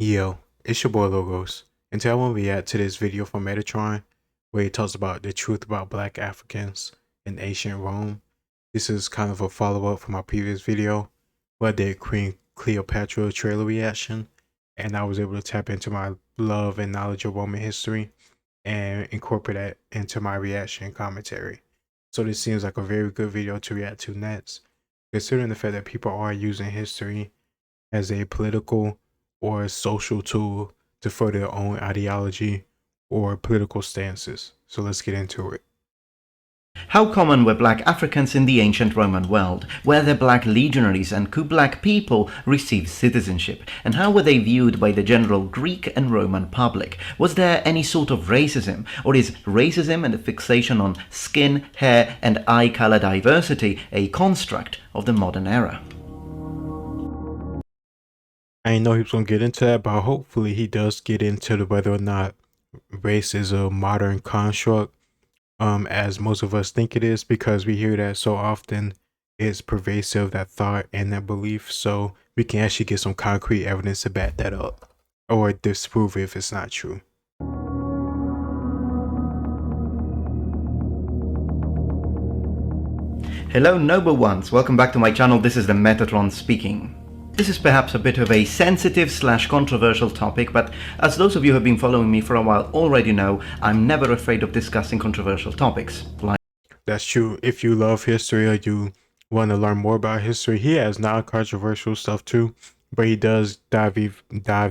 Yo, it's your boy Logos, and today I want to react to this video from Metatron where he talks about the truth about black Africans in ancient Rome. This is kind of a follow-up from my previous video where I did Queen Cleopatra trailer reaction, and I was able to tap into my love and knowledge of Roman history and incorporate that into my reaction and commentary. So this seems like a very good video to react to next, considering the fact that people are using history as a political or a social tool to further their own ideology or political stances. So let's get into it. How common were black Africans in the ancient Roman world? Were there black legionaries, and could black people receive citizenship? And how were they viewed by the general Greek and Roman public? Was there any sort of racism? Or is racism and the fixation on skin, hair and eye color diversity a construct of the modern era? I didn't know he was going to get into that, but hopefully he does get into the whether or not race is a modern construct, as most of us think it is, because we hear that so often. It's pervasive, that thought and that belief, so we can actually get some concrete evidence to back that up or disprove it if it's not true. Hello noble ones, welcome back to my channel. This is the Metatron speaking. This is perhaps a bit of a sensitive / controversial topic, but as those of you who have been following me for a while already know, I'm never afraid of discussing controversial topics. That's true. If you love history or you want to learn more about history, he has non-controversial stuff too, but he does dive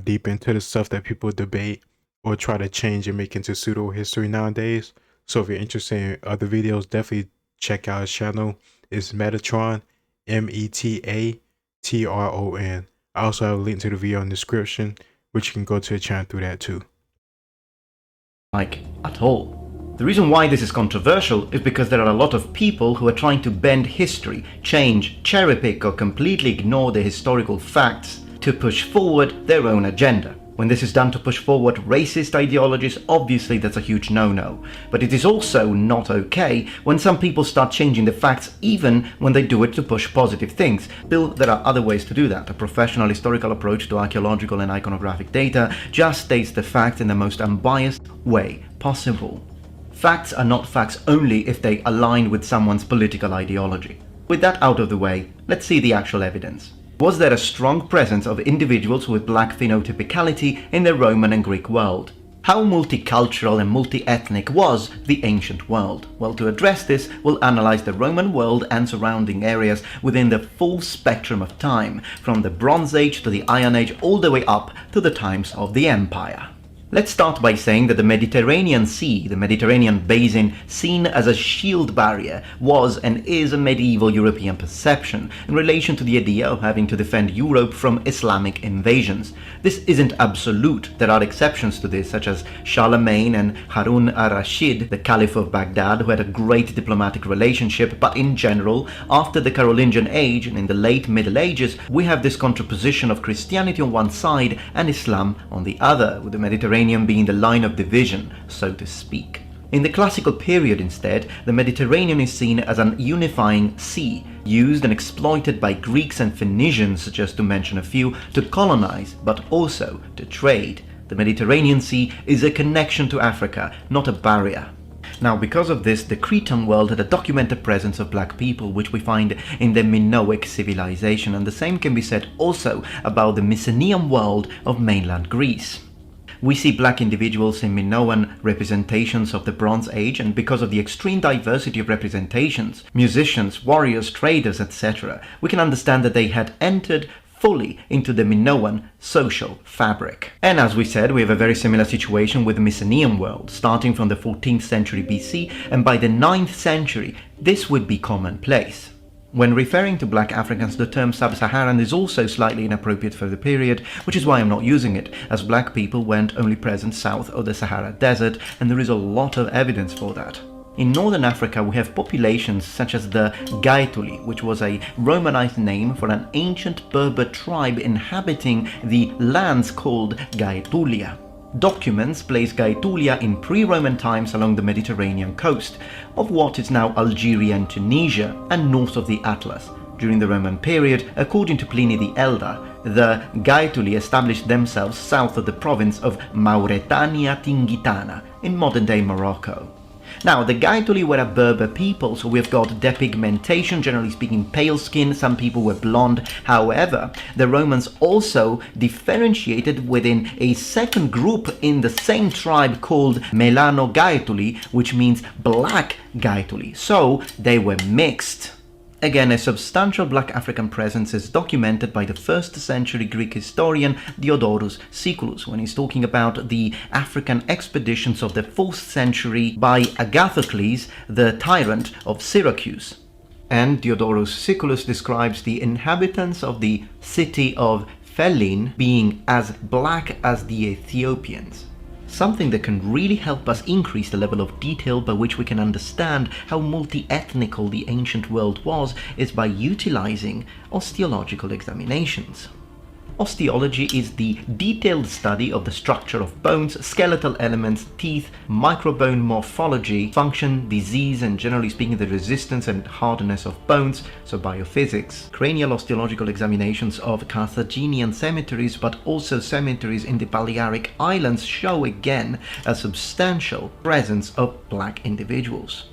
deep into the stuff that people debate or try to change and make into pseudo history nowadays. So if you're interested in other videos, definitely check out his channel. It's Metatron, Metatron. I also have a link to the video in the description, which you can go to the channel through that too. At all. The reason why this is controversial is because there are a lot of people who are trying to bend history, change, cherry pick or completely ignore the historical facts to push forward their own agenda. When this is done to push forward racist ideologies, obviously that's a huge no-no. But it is also not okay when some people start changing the facts even when they do it to push positive things. Still, there are other ways to do that. A professional historical approach to archaeological and iconographic data just states the facts in the most unbiased way possible. Facts are not facts only if they align with someone's political ideology. With that out of the way, let's see the actual evidence. Was there a strong presence of individuals with black phenotypicality in the Roman and Greek world? How multicultural and multi-ethnic was the ancient world? Well, to address this, we'll analyze the Roman world and surrounding areas within the full spectrum of time, from the Bronze Age to the Iron Age, all the way up to the times of the Empire. Let's start by saying that the Mediterranean Sea, the Mediterranean basin, seen as a shield barrier, was and is a medieval European perception in relation to the idea of having to defend Europe from Islamic invasions. This isn't absolute. There are exceptions to this, such as Charlemagne and Harun al-Rashid, the Caliph of Baghdad, who had a great diplomatic relationship, but in general, after the Carolingian age and in the late Middle Ages, we have this contraposition of Christianity on one side and Islam on the other, with the Mediterranean being the line of division, so to speak. In the classical period instead, the Mediterranean is seen as an unifying sea, used and exploited by Greeks and Phoenicians, just to mention a few, to colonize, but also to trade. The Mediterranean Sea is a connection to Africa, not a barrier. Now, because of this, the Cretan world had a documented presence of black people, which we find in the Minoic civilization, and the same can be said also about the Mycenaean world of mainland Greece. We see black individuals in Minoan representations of the Bronze Age, and because of the extreme diversity of representations, musicians, warriors, traders, etc., we can understand that they had entered fully into the Minoan social fabric. And as we said, we have a very similar situation with the Mycenaean world, starting from the 14th century BC, and by the 9th century, this would be commonplace. When referring to black Africans, the term sub-Saharan is also slightly inappropriate for the period, which is why I'm not using it, as black people weren't only present south of the Sahara Desert, and there is a lot of evidence for that. In northern Africa, we have populations such as the Gaetuli, which was a Romanized name for an ancient Berber tribe inhabiting the lands called Gaetulia. Documents place Gaetulia in pre-Roman times along the Mediterranean coast of what is now Algeria and Tunisia and north of the Atlas. During the Roman period, according to Pliny the Elder, the Gaetuli established themselves south of the province of Mauretania Tingitana in modern-day Morocco. Now, the Gaetuli were a Berber people, so we've got depigmentation, generally speaking pale skin, some people were blonde. However, the Romans also differentiated within a second group in the same tribe called Melano Gaetuli, which means black Gaetuli. So, they were mixed. Again, a substantial black African presence is documented by the 1st century Greek historian Diodorus Siculus when he's talking about the African expeditions of the 4th century by Agathocles, the tyrant of Syracuse. And Diodorus Siculus describes the inhabitants of the city of Felin being as black as the Ethiopians. Something that can really help us increase the level of detail by which we can understand how multi-ethnical the ancient world was is by utilizing osteological examinations. Osteology is the detailed study of the structure of bones, skeletal elements, teeth, microbone morphology, function, disease, and generally speaking the resistance and hardness of bones, so biophysics. Cranial osteological examinations of Carthaginian cemeteries, but also cemeteries in the Balearic Islands, show again a substantial presence of black individuals.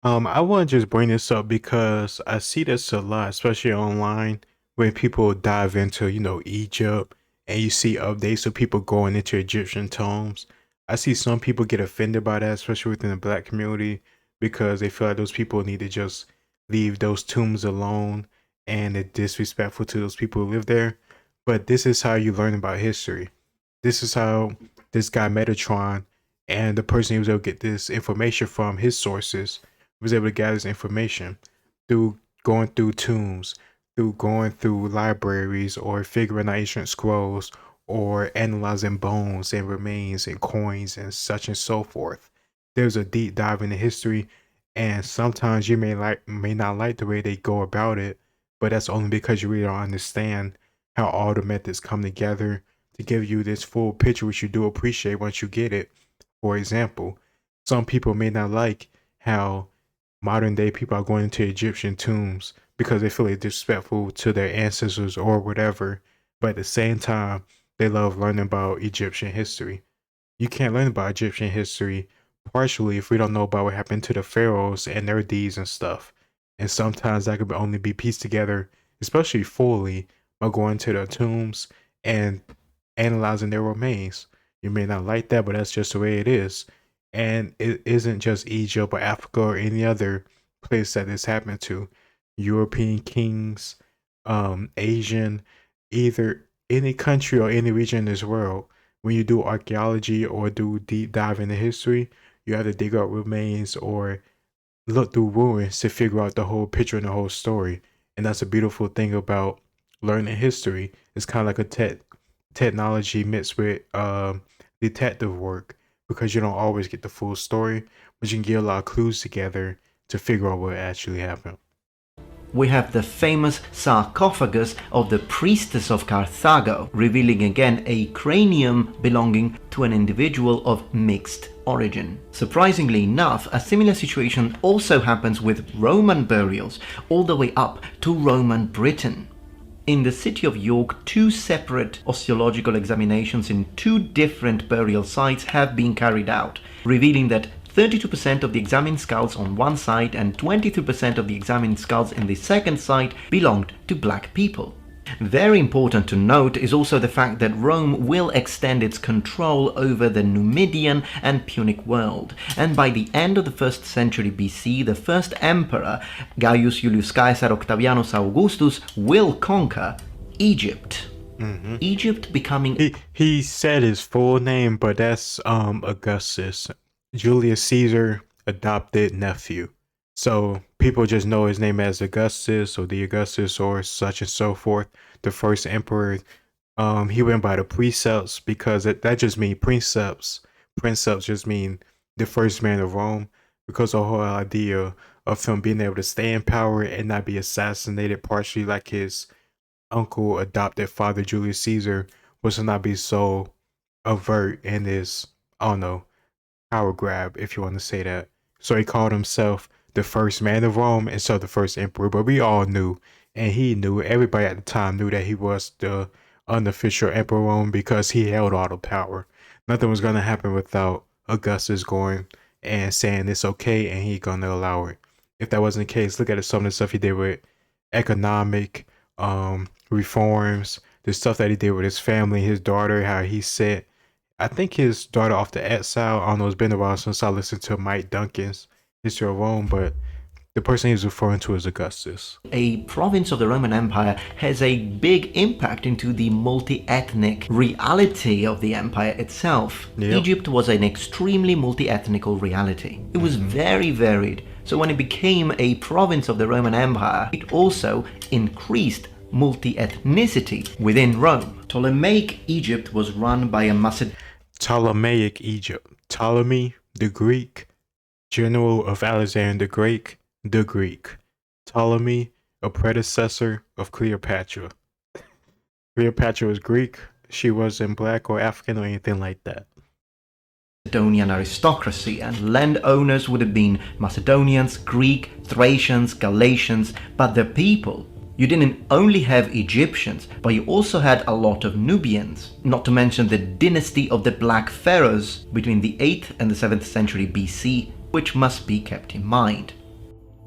I want to just bring this up because I see this a lot, especially online, when people dive into, Egypt and you see updates of people going into Egyptian tombs. I see some people get offended by that, especially within the black community, because they feel like those people need to just leave those tombs alone and it's disrespectful to those people who live there. But this is how you learn about history. This is how this guy Metatron and the person he was able to get this information from, his sources, was able to gather this information through going through tombs, through going through libraries, or figuring out ancient scrolls, or analyzing bones and remains and coins and such and so forth. There's a deep dive into history, and sometimes you may not like the way they go about it, but that's only because you really don't understand how all the methods come together to give you this full picture, which you do appreciate once you get it. For example, some people may not like how modern day people are going into Egyptian tombs because they feel it's disrespectful to their ancestors or whatever, but at the same time, they love learning about Egyptian history. You can't learn about Egyptian history partially if we don't know about what happened to the pharaohs and their deeds and stuff. And sometimes that could only be pieced together, especially fully, by going to the tombs and analyzing their remains. You may not like that, but that's just the way it is. And it isn't just Egypt or Africa or any other place that this happened to. European kings, Asian, either any country or any region in this world. When you do archaeology or do deep dive into history, you have to dig up remains or look through ruins to figure out the whole picture and the whole story. And that's a beautiful thing about learning history. It's kind of like a technology mixed with detective work, because you don't always get the full story, but you can get a lot of clues together to figure out what actually happened. We have the famous sarcophagus of the priestess of Carthago, revealing again a cranium belonging to an individual of mixed origin. Surprisingly enough, a similar situation also happens with Roman burials, all the way up to Roman Britain. In the city of York, 2 separate osteological examinations in 2 different burial sites have been carried out, revealing that 32% of the examined skulls on one site and 23% of the examined skulls in the second site belonged to black people. Very important to note is also the fact that Rome will extend its control over the Numidian and Punic world, and by the end of the 1st century BC, the first emperor, Gaius Julius Caesar Octavianus Augustus, will conquer Egypt. Egypt becoming... He said his full name, but that's Augustus, Julius Caesar adopted nephew. So people just know his name as Augustus or the Augustus or such and so forth. The first emperor, he went by the precepts because that just means precepts. Precepts just mean the first man of Rome, because the whole idea of him being able to stay in power and not be assassinated partially like his uncle adopted father Julius Caesar was to not be so overt in his, I don't know, power grab, if you want to say that. So he called himself the first man of Rome instead of the first emperor, but we all knew and he knew, everybody at the time knew that he was the unofficial Emperor of Rome because he held all the power. Nothing was going to happen without Augustus going and saying it's okay and he going to allow it. If that wasn't the case, look at some of the stuff he did with economic reforms, the stuff that he did with his family, his daughter, how he sent, I think, his daughter off to exile. I don't know, it's been a while since I listened to Mike Duncan's History of Rome, but the person he's referring to is Augustus. A province of the Roman Empire has a big impact into the multi-ethnic reality of the empire itself. Yep. Egypt was an extremely multi-ethnical reality. It was very varied. So when it became a province of the Roman Empire, it also increased multi-ethnicity within Rome. Ptolemaic Egypt was run by a Ptolemaic Egypt. Ptolemy, the Greek, general of Alexander the Greek. Ptolemy, a predecessor of Cleopatra. Cleopatra was Greek. She wasn't black or African or anything like that. Macedonian aristocracy, and landowners would have been Macedonians, Greek, Thracians, Galatians, but the people. You didn't only have Egyptians, but you also had a lot of Nubians, not to mention the dynasty of the Black Pharaohs between the 8th and the 7th century BC, which must be kept in mind.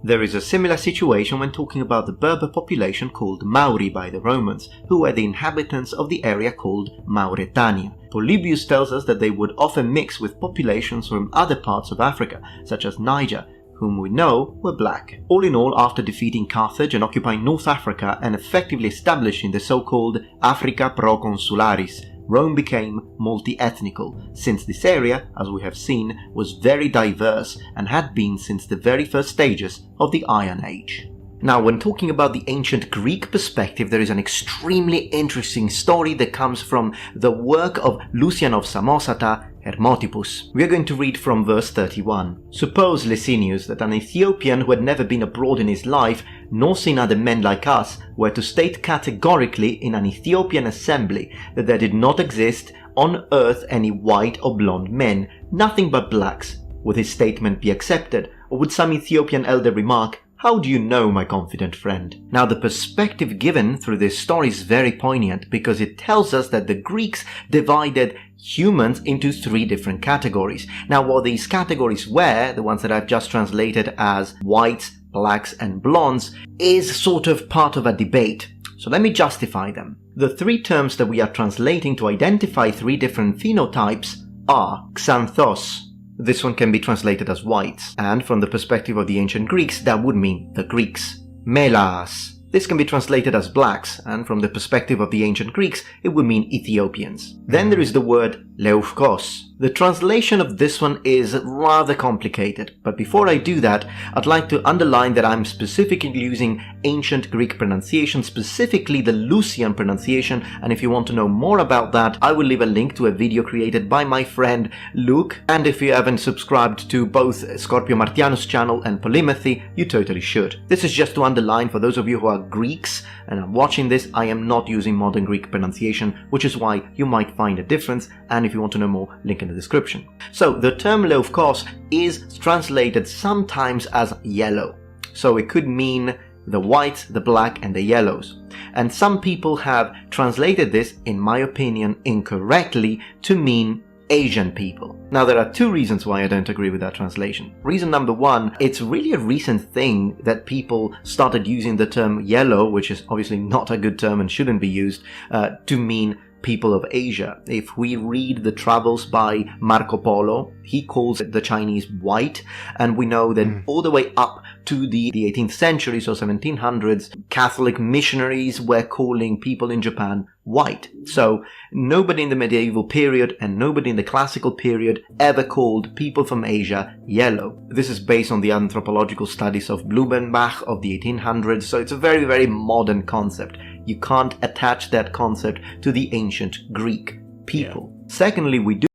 There is a similar situation when talking about the Berber population called Mauri by the Romans, who were the inhabitants of the area called Mauretania. Polybius tells us that they would often mix with populations from other parts of Africa, such as Niger, whom we know were black. All in all, after defeating Carthage and occupying North Africa and effectively establishing the so-called Africa Proconsularis, Rome became multi-ethnical, since this area, as we have seen, was very diverse and had been since the very first stages of the Iron Age. Now, when talking about the ancient Greek perspective, there is an extremely interesting story that comes from the work of Lucian of Samosata, Hermotippus. We are going to read from verse 31. Suppose, Licinius, that an Ethiopian who had never been abroad in his life, nor seen other men like us, were to state categorically in an Ethiopian assembly that there did not exist on earth any white or blonde men, nothing but blacks. Would his statement be accepted, or would some Ethiopian elder remark, "How do you know, my confident friend?" Now, the perspective given through this story is very poignant because it tells us that the Greeks divided humans into 3 different categories. Now, what these categories were, the ones that I've just translated as whites, blacks, and blondes, is sort of part of a debate. So let me justify them. The 3 terms that we are translating to identify 3 different phenotypes are xanthos. This one can be translated as whites, and from the perspective of the ancient Greeks, that would mean the Greeks. Melas. This can be translated as blacks, and from the perspective of the ancient Greeks, it would mean Ethiopians. Then there is the word leufkos. The translation of this one is rather complicated, but before I do that, I'd like to underline that I'm specifically using ancient Greek pronunciation, specifically the Lucian pronunciation, and if you want to know more about that, I will leave a link to a video created by my friend Luke, and if you haven't subscribed to both Scorpio Martiano's channel and Polymathy, you totally should. This is just to underline for those of you who are Greeks and are watching this, I am not using modern Greek pronunciation, which is why you might find a difference, and if you want to know more, link in the description. So the term leufkos is translated sometimes as yellow. So it could mean the whites, the black, and the yellows. And some people have translated this, in my opinion, incorrectly to mean Asian people. Now, there are 2 reasons why I don't agree with that translation. Reason number 1, it's really a recent thing that people started using the term yellow, which is obviously not a good term and shouldn't be used, to mean people of Asia. If we read the travels by Marco Polo, he calls the Chinese white, and we know that all the way up to the 18th century, so 1700s, Catholic missionaries were calling people in Japan white. So nobody in the medieval period and nobody in the classical period ever called people from Asia yellow. This is based on the anthropological studies of Blumenbach of the 1800s, so it's a very, very modern concept. You can't attach that concept to the ancient Greek people. Yeah. Secondly, we do...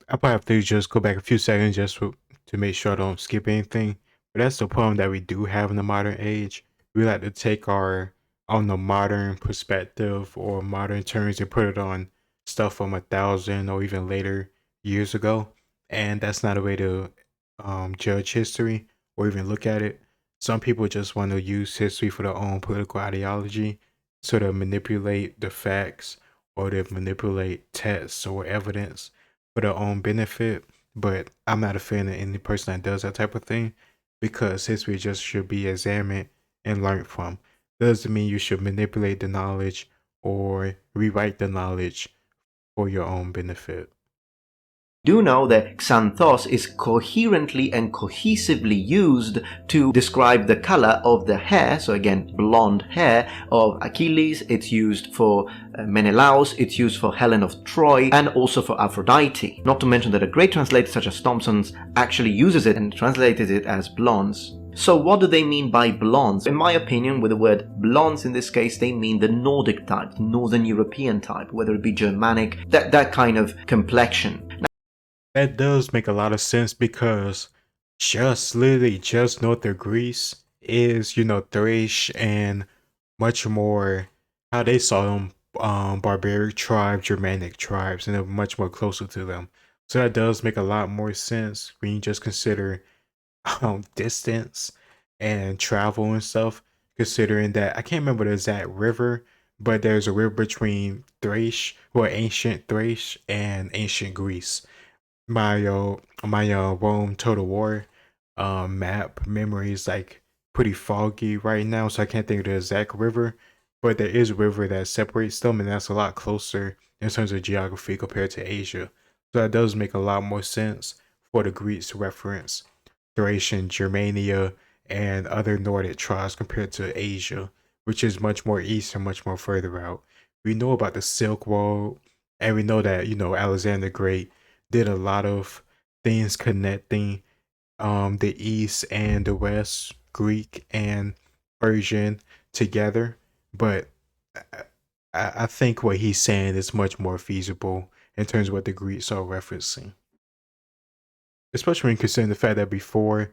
I probably have to just go back a few seconds just to make sure I don't skip anything. But that's the problem that we do have in the modern age. We like to take our on the modern perspective or modern terms and put it on stuff from 1,000 or even later years ago. And that's not a way to judge history or even look at it. Some people just want to use history for their own political ideology, so to manipulate the facts or to manipulate texts or evidence for their own benefit. But I'm not a fan of any person that does that type of thing, because history just should be examined and learned from. Doesn't mean you should manipulate the knowledge or rewrite the knowledge for your own benefit. Do know that xanthos is coherently and cohesively used to describe the color of the hair, so again blonde hair of Achilles. It's used for Menelaus, it's used for Helen of Troy, and also for Aphrodite. Not to mention that a great translator such as Thompson's actually uses it and translated it as blondes. So what do they mean by blondes? In my opinion, with the word blondes in this case, they mean the Nordic type, Northern European type, whether it be Germanic, that kind of complexion. That does make a lot of sense, because literally just north of Greece is, Thrace and much more how they saw them, barbaric tribes, Germanic tribes, and they're much more closer to them. So that does make a lot more sense when you just consider distance and travel and stuff, considering that I can't remember the exact river, but there's a river between Thrace, or ancient Thrace, and ancient Greece. My Rome Total War map memory is like pretty foggy right now, so I can't think of the exact river. But there is a river that separates them, and that's a lot closer in terms of geography compared to Asia. So that does make a lot more sense for the Greeks to reference Thracian, Germania, and other Nordic tribes compared to Asia, which is much more east and much more further out. We know about the Silk Road, and we know that, Alexander the Great did a lot of things connecting the East and the West, Greek and Persian together. But I think what he's saying is much more feasible in terms of what the Greeks are referencing. Especially when considering the fact that before,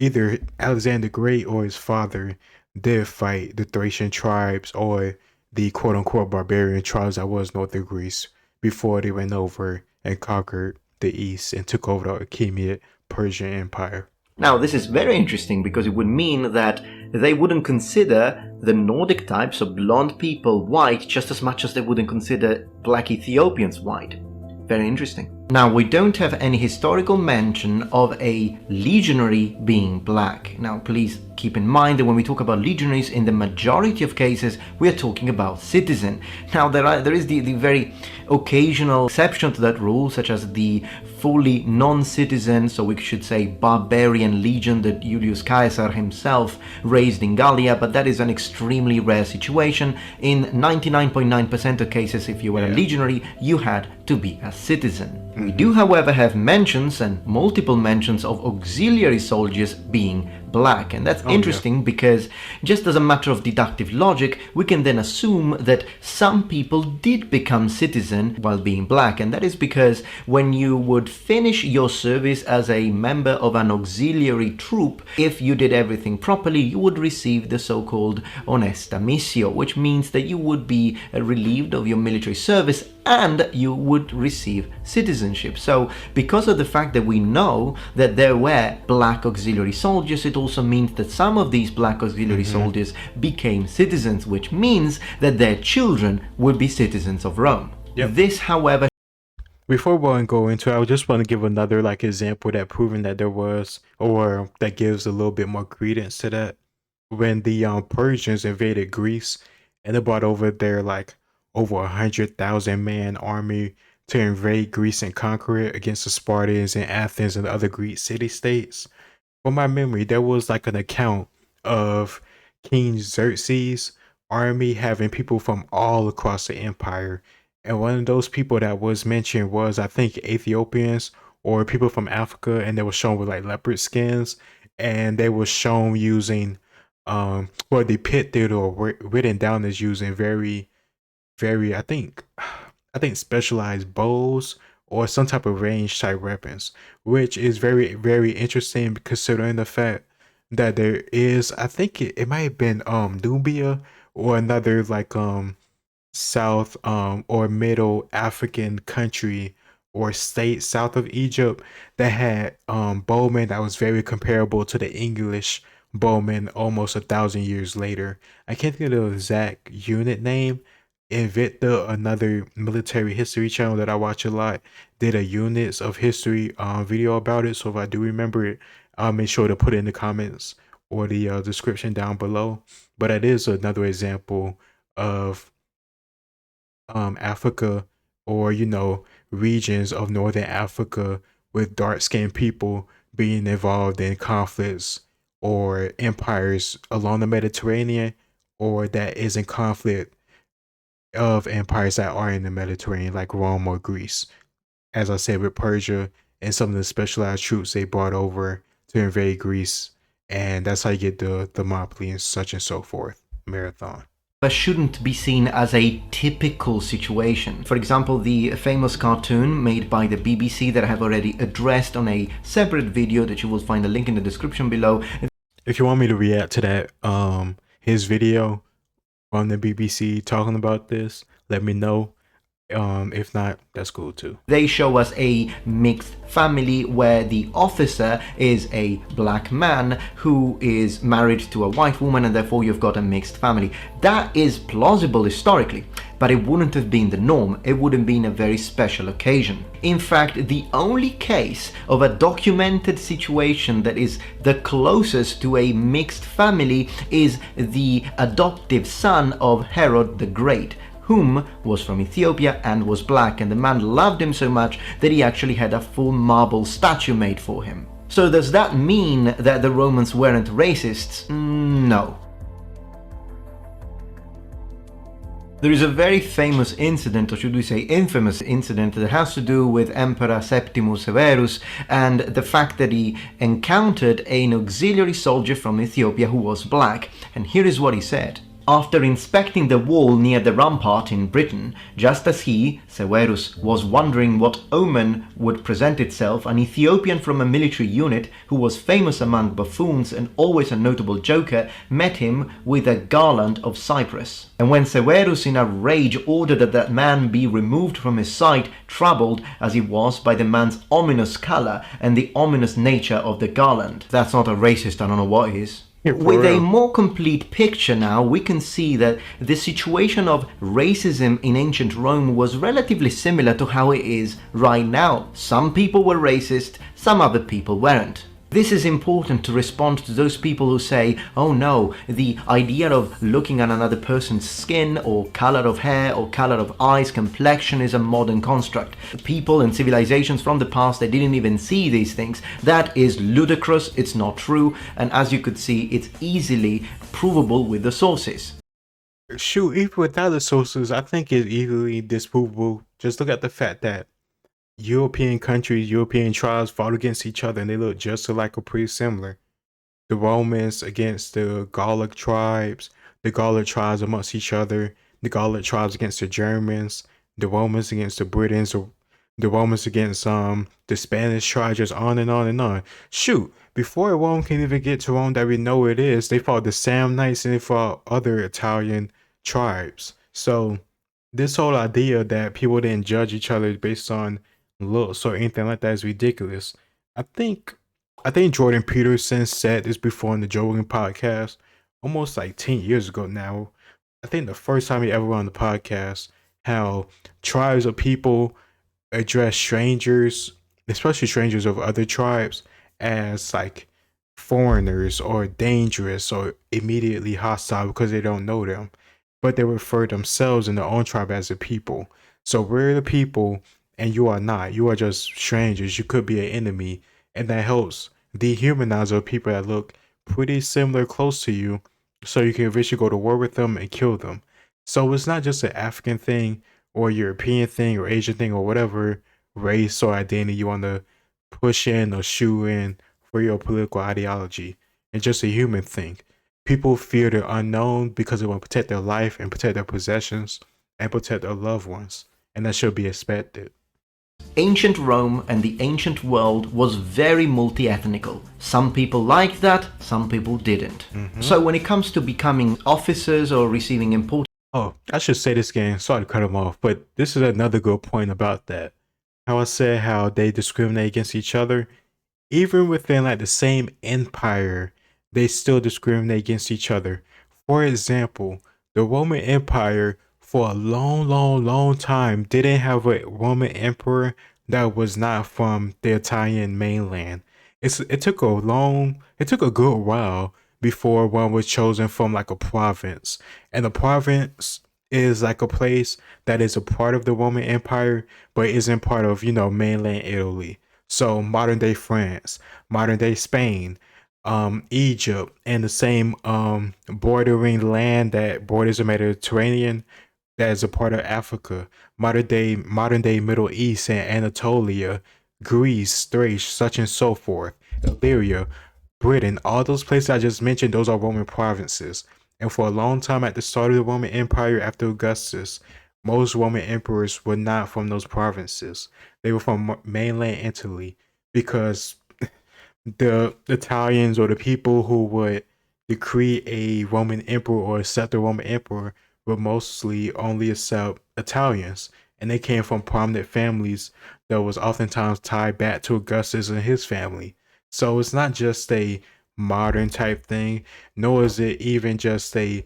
either Alexander the Great or his father did fight the Thracian tribes, or the quote unquote barbarian tribes that was north of Greece, before they went over and conquered the East and took over the Achaemenid Persian Empire. Now, this is very interesting because it would mean that they wouldn't consider the Nordic types of blonde people white just as much as they wouldn't consider black Ethiopians white. Very interesting. Now, we don't have any historical mention of a legionary being black. Now, please keep in mind that when we talk about legionaries, in the majority of cases, we are talking about citizen. Now, there is the very occasional exception to that rule, such as the fully non-citizen, so we should say barbarian legion that Julius Caesar himself raised in Gallia, but that is an extremely rare situation. In 99.9% of cases, if you were a legionary, you had to be a citizen. We do, however, have mentions, and multiple mentions, of auxiliary soldiers being black, and that's interesting because just as a matter of deductive logic, we can then assume that some people did become citizen while being black, and that is because when you would finish your service as a member of an auxiliary troop, if you did everything properly, you would receive the so-called onesta missio, which means that you would be relieved of your military service and you would receive citizenship. So because of the fact that we know that there were black auxiliary soldiers, it also means that some of these black auxiliary soldiers became citizens, which means that their children would be citizens of Rome. This, however, before we go into it, I just want to give another example that proving that there was, or that gives a little bit more credence to that. When the Persians invaded Greece, and they brought over their over 100,000 man army to invade Greece and conquer it against the Spartans in Athens and other Greek city-states. From my memory, there was an account of King Xerxes' army having people from all across the empire. And one of those people that was mentioned was, I think, Ethiopians or people from Africa, and they were shown with leopard skins, and they were shown using or depicted or written down as using very I think specialized bows or some type of range type weapons, which is very, very interesting considering the fact that there is, I think it might have been Nubia or another South or Middle African country or state south of Egypt that had bowmen that was very comparable to the English bowmen almost 1,000 years later. I can't think of the exact unit name. Invicta, another military history channel that I watch a lot, did a units of history video about it. So if I do remember it, I'll make sure to put it in the comments or the description down below. But it is another example of Africa, or regions of northern Africa with dark skinned people being involved in conflicts or empires along the Mediterranean, or that is in conflict of empires that are in the Mediterranean, like Rome or Greece. As I said, with Persia and some of the specialized troops they brought over to invade Greece, and that's how you get the Thermopylae and such and so forth. Marathon. But shouldn't be seen as a typical situation. For example, the famous cartoon made by the BBC that I have already addressed on a separate video that you will find a link in the description below. If you want me to react to that his video on the BBC talking about this, let me know. If not, that's cool too. They show us a mixed family where the officer is a black man who is married to a white woman, and therefore you've got a mixed family. That is plausible historically, but it wouldn't have been the norm. It would have been a very special occasion. In fact, the only case of a documented situation that is the closest to a mixed family is the adoptive son of Herod the Great, whom was from Ethiopia and was black, and the man loved him so much that he actually had a full marble statue made for him. So does that mean that the Romans weren't racists? No. There is a very famous incident, or should we say infamous incident, that has to do with Emperor Septimus Severus and the fact that he encountered an auxiliary soldier from Ethiopia who was black, and here is what he said. After inspecting the wall near the rampart in Britain, just as he, Severus, was wondering what omen would present itself, an Ethiopian from a military unit, who was famous among buffoons and always a notable joker, met him with a garland of cypress. And when Severus in a rage ordered that that man be removed from his sight, troubled as he was by the man's ominous colour and the ominous nature of the garland. That's not a racist, I don't know what is. With a more complete picture now, we can see that the situation of racism in ancient Rome was relatively similar to how it is right now. Some people were racist, some other people weren't. This is important to respond to those people who say, oh no, the idea of looking at another person's skin or color of hair or color of eyes, complexion is a modern construct. People and civilizations from the past, they didn't even see these things. That is ludicrous, it's not true, and as you could see, it's easily provable with the sources. Shoot, even without the sources, I think it's easily disprovable. Just look at the fact that European countries, European tribes fought against each other, and they look just alike or pretty similar. The Romans against the Gallic tribes, the Gallic tribes amongst each other, the Gallic tribes against the Germans, the Romans against the Britons, the Romans against the Spanish tribes, just on and on and on. Shoot, before Rome can even get to Rome that we know it is, they fought the Samnites and they fought other Italian tribes. So this whole idea that people didn't judge each other based on looks or anything like that is ridiculous. I think Jordan Peterson said this before in the Joe Rogan podcast, almost like 10 years ago now. I think the first time he ever went on the podcast, how tribes of people address strangers, especially strangers of other tribes, as like foreigners or dangerous or immediately hostile because they don't know them, but they refer themselves and their own tribe as a people. So we're the people and you are not. You are just strangers. You could be an enemy, and that helps dehumanize those people that look pretty similar, close to you, so you can eventually go to war with them and kill them. So it's not just an African thing or European thing or Asian thing or whatever race or identity you want to push in or shoe in for your political ideology. It's just a human thing. People fear the unknown because they want to protect their life and protect their possessions and protect their loved ones, and that should be expected. Ancient Rome and the ancient world was very multi-ethnical. Some people liked that, some people didn't. So when it comes to becoming officers or receiving important... Oh, I should say this again, sorry to cut them off, but this is another good point about that. How I said how they discriminate against each other. Even within like the same empire, they still discriminate against each other. For example, the Roman Empire for a long time didn't have a Roman emperor that was not from the Italian mainland. It took a good while before one was chosen from like a province. And a province is like a place that is a part of the Roman Empire, but isn't part of, mainland Italy. So modern day France, modern day Spain, Egypt, and the same bordering land that borders the Mediterranean that is a part of Africa, modern day Middle East and Anatolia, Greece, Thrace, such and so forth, Illyria, Britain, all those places I just mentioned, those are Roman provinces. And for a long time at the start of the Roman Empire after Augustus, most Roman emperors were not from those provinces. They were from mainland Italy because the Italians or the people who would decree a Roman emperor or accept a Roman emperor would mostly only accept Italians, and they came from prominent families that was oftentimes tied back to Augustus and his family. So it's not just a modern type thing, nor is it even just a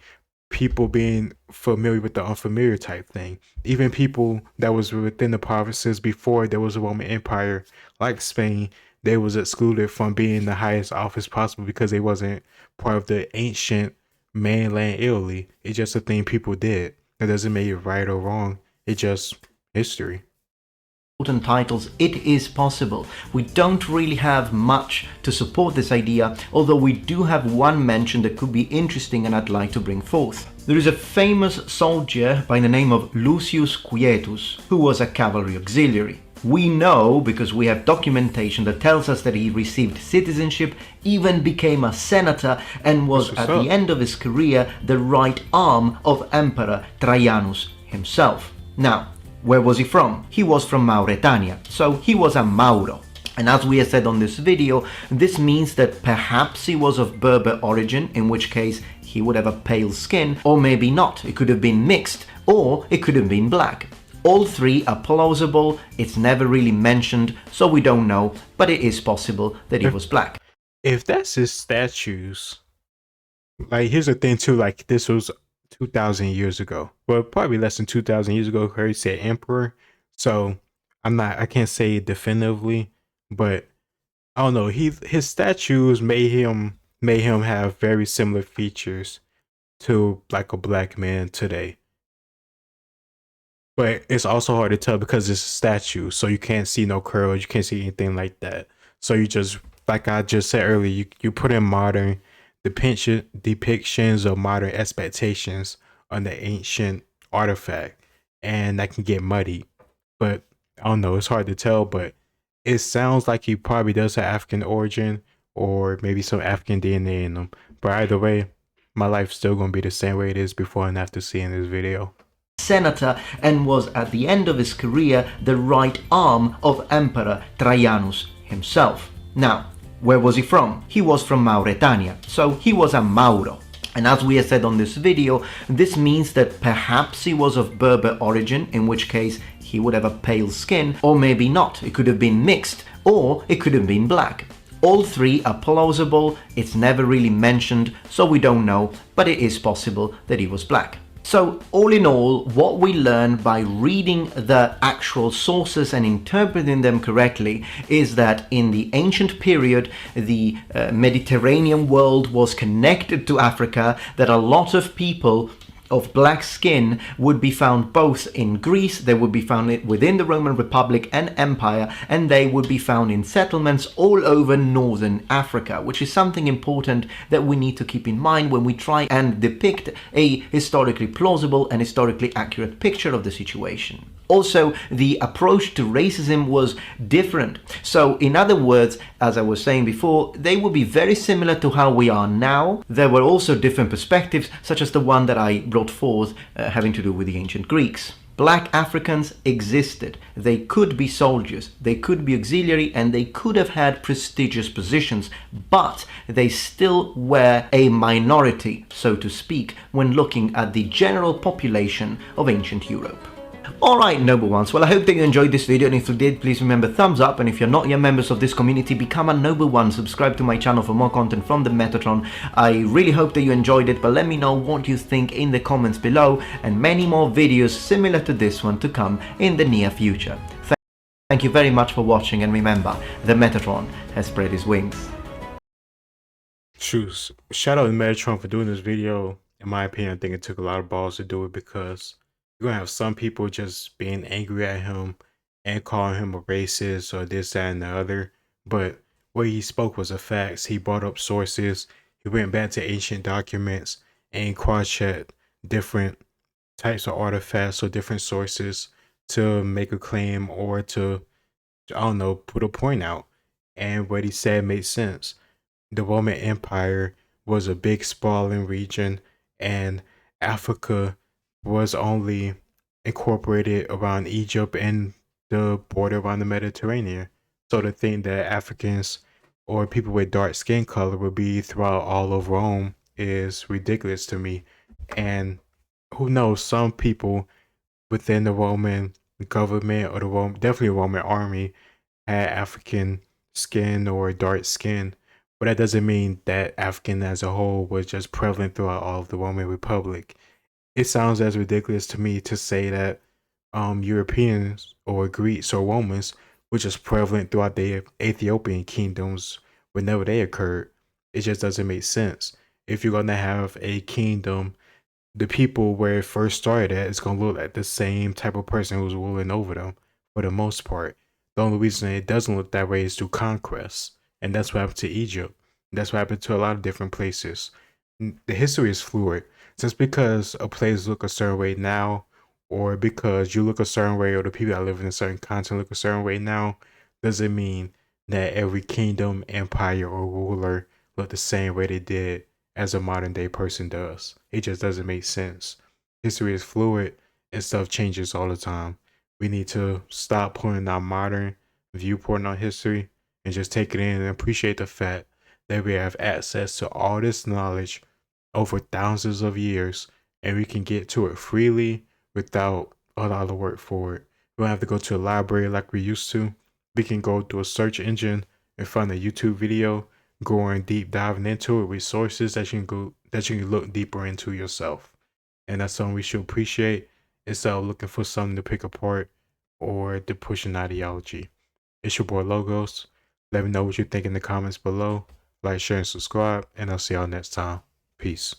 people being familiar with the unfamiliar type thing. Even people that was within the provinces before there was a Roman Empire, like Spain, they was excluded from being the highest office possible because they wasn't part of the ancient mainland Italy. It's just a thing people did. That doesn't make it right or wrong. It's just history. Titles, it is possible. We don't really have much to support this idea, although we do have one mention that could be interesting and I'd like to bring forth. There is a famous soldier by the name of Lucius Quietus, who was a cavalry auxiliary. We know because we have documentation that tells us that he received citizenship, even became a senator, and was at the end of his career the right arm of Emperor Trajanus himself. Now, where was he from? He was from Mauretania, so he was a Mauro. And as we have said on this video, this means that perhaps he was of Berber origin, in which case he would have a pale skin, or maybe not. It could have been mixed, or it could have been black. All three are plausible, it's never really mentioned, so we don't know, but it is possible that he was black. If that's his statues, like here's the thing too, like this was 2,000 years ago, well, probably less than 2,000 years ago. He said emperor, so I can't say definitively, but I don't know. His statues made him have very similar features to like a black man today. But it's also hard to tell because it's a statue, so you can't see no curls, you can't see anything like that. So you just, like I just said earlier, you put in modern depictions of modern expectations on the ancient artifact, and that can get muddy. But I don't know, it's hard to tell, but it sounds like he probably does have African origin or maybe some African DNA in him. But either way, my life's still gonna be the same way it is before and after seeing this video. Senator, and was at the end of his career the right arm of Emperor Trajanus himself. Now, where was he from? He was from Mauretania, so he was a Mauro. And as we have said on this video, this means that perhaps he was of Berber origin, in which case he would have a pale skin, or maybe not. It could have been mixed, or it could have been black. All three are plausible, it's never really mentioned, so we don't know, but it is possible that he was black. So, all in all, what we learn by reading the actual sources and interpreting them correctly is that in the ancient period, the Mediterranean world was connected to Africa, that a lot of people of black skin would be found both in Greece, they would be found within the Roman Republic and Empire, and they would be found in settlements all over northern Africa, which is something important that we need to keep in mind when we try and depict a historically plausible and historically accurate picture of the situation. Also, the approach to racism was different. So, in other words, as I was saying before, they would be very similar to how we are now. There were also different perspectives, such as the one that I brought forth having to do with the ancient Greeks. Black Africans existed. They could be soldiers, they could be auxiliary, and they could have had prestigious positions, but they still were a minority, so to speak, when looking at the general population of ancient Europe. Alright, noble ones, well I hope that you enjoyed this video, and if you did, please remember thumbs up, and if you're not yet members of this community, become a noble one, subscribe to my channel for more content from the Metatron. I really hope that you enjoyed it, but let me know what you think in the comments below, and many more videos similar to this one to come in the near future. Thank you very much for watching, and remember, the Metatron has spread his wings. Shout out to Metatron for doing this video. In my opinion, I think it took a lot of balls to do it, because you're gonna have some people just being angry at him and calling him a racist or this, that, and the other. But what he spoke was the facts. He brought up sources. He went back to ancient documents and cross-checked different types of artifacts or different sources to make a claim or to, I don't know, put a point out. And what he said made sense. The Roman Empire was a big sprawling region, and Africa was only incorporated around Egypt and the border around the Mediterranean. So to think that Africans or people with dark skin color would be throughout all of Rome is ridiculous to me. And who knows, some people within the Roman government or the Roman, definitely Roman army, had African skin or dark skin. But that doesn't mean that African as a whole was just prevalent throughout all of the Roman Republic. It sounds as ridiculous to me to say that Europeans or Greeks or Romans were just prevalent throughout the Ethiopian kingdoms whenever they occurred. It just doesn't make sense. If you're going to have a kingdom, the people where it first started at is going to look like the same type of person who's ruling over them for the most part. The only reason it doesn't look that way is through conquest. And that's what happened to Egypt. That's what happened to a lot of different places. The history is fluid. Just because a place look a certain way now, or because you look a certain way, or the people that live in a certain continent look a certain way now, doesn't mean that every kingdom, empire, or ruler look the same way they did as a modern day person does. It just doesn't make sense. History is fluid and stuff changes all the time. We need to stop putting our modern viewpoint on history and just take it in and appreciate the fact that we have access to all this knowledge over thousands of years, and we can get to it freely without a lot of work for it. We don't have to go to a library like we used to. We can go to a search engine and find a YouTube video, going deep diving into it with sources that you can look deeper into yourself. And that's something we should appreciate instead of looking for something to pick apart or to push an ideology. It's your boy Logos. Let me know what you think in the comments below. Like, share, and subscribe, and I'll see y'all next time. Peace.